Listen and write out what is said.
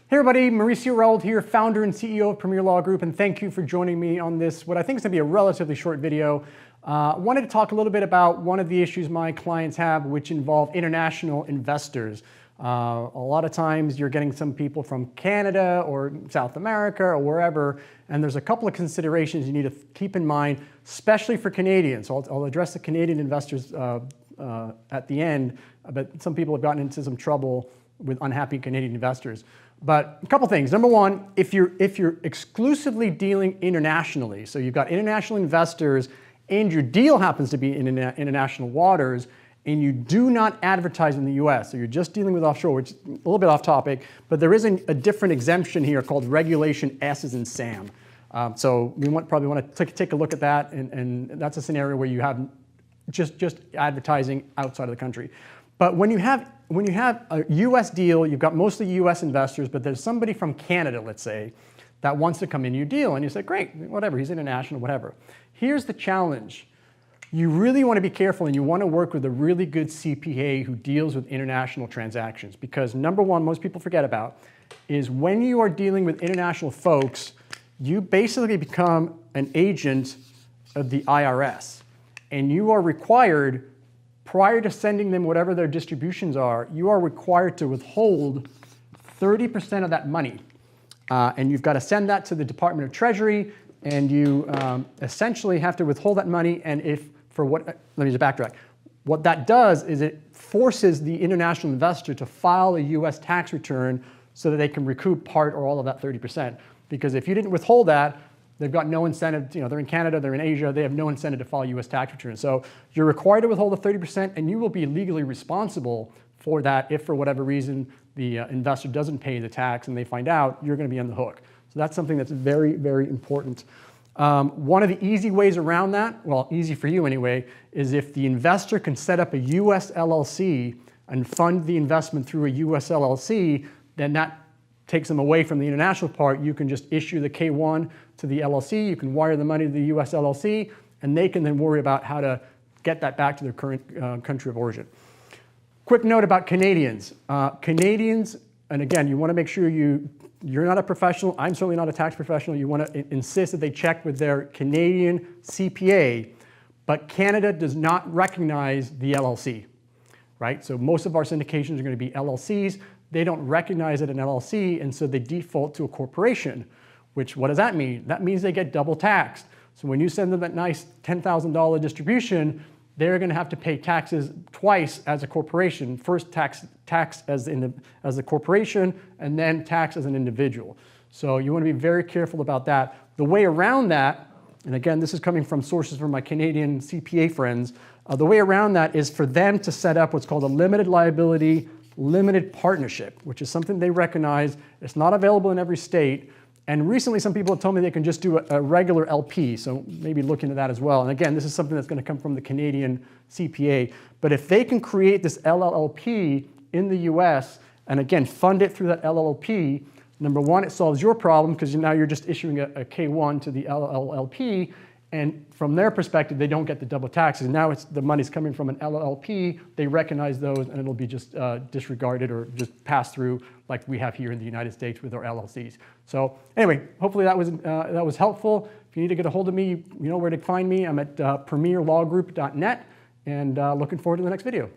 Hey everybody, Mauricio Raoult here, founder and CEO of Premier Law Group, and thank you for joining me on this, what I think is going to be a relatively short video. Wanted to talk a little bit about one of the issues my clients have, which involve international investors. A lot of times you're getting some people from Canada or South America or wherever, and there's a couple of considerations you need to keep in mind, especially for Canadians. So I'll address the Canadian investors at the end, but some people have gotten into some trouble with unhappy Canadian investors. But a couple things. Number one, if you're exclusively dealing internationally, so you've got international investors and your deal happens to be in international waters, and you do not advertise in the US, so you're just dealing with offshore, which is a little bit off topic, but there is a different exemption here called Regulation S as in Sam. So we probably want to take a look at that, and that's a scenario where you have just advertising outside of the country. But when you have a US deal, you've got mostly US investors, but there's somebody from Canada, let's say, that wants to come in your deal, and you say, great, whatever, he's international, whatever. Here's the challenge. You really want to be careful, and you want to work with a really good CPA who deals with international transactions, because number one, most people forget about, is when you are dealing with international folks, you basically become an agent of the IRS, and you are required, prior to sending them whatever their distributions are, you are required to withhold 30% of that money. And you've got to send that to the Department of Treasury, and you essentially have to withhold that money. And let me just backtrack. What that does is it forces the international investor to file a US tax return so that they can recoup part or all of that 30%. Because if you didn't withhold that, they've got no incentive, they're in Canada, they're in Asia, they have no incentive to file US tax returns. So you're required to withhold the 30%, and you will be legally responsible for that if for whatever reason the investor doesn't pay the tax and they find out, you're going to be on the hook. So that's something that's very, very important. One of the easy ways around that, well, easy for you anyway, is if the investor can set up a US LLC and fund the investment through a US LLC, then that takes them away from the international part. You can just issue the K-1 to the LLC, you can wire the money to the US LLC, and they can then worry about how to get that back to their current country of origin. Quick note about Canadians. Canadians, and again, you want to make sure you're not a professional, I'm certainly not a tax professional, you want to insist that they check with their Canadian CPA, but Canada does not recognize the LLC, right? So most of our syndications are going to be LLCs. They don't recognize it an LLC, and so they default to a corporation, which, what does that mean? That means they get double taxed. So when you send them that nice $10,000 distribution, they're going to have to pay taxes twice as a corporation. First tax as a corporation, and then tax as an individual. So you want to be very careful about that. The way around that, and again, this is coming from sources from my Canadian CPA friends, the way around that is for them to set up what's called a limited liability limited partnership, which is something they recognize. It's not available in every state. And recently, some people have told me they can just do a regular LP, so maybe look into that as well. And again, this is something that's going to come from the Canadian CPA. But if they can create this LLP in the US, and again, fund it through that LLP, number one, it solves your problem because now you're just issuing a K-1 to the LLP, and from their perspective, they don't get the double taxes. Now the money's coming from an LLP, they recognize those, and it'll be just disregarded or just passed through like we have here in the United States with our LLCs. So anyway, hopefully that was helpful. If you need to get a hold of me, you know where to find me. I'm at premierlawgroup.net, and looking forward to the next video.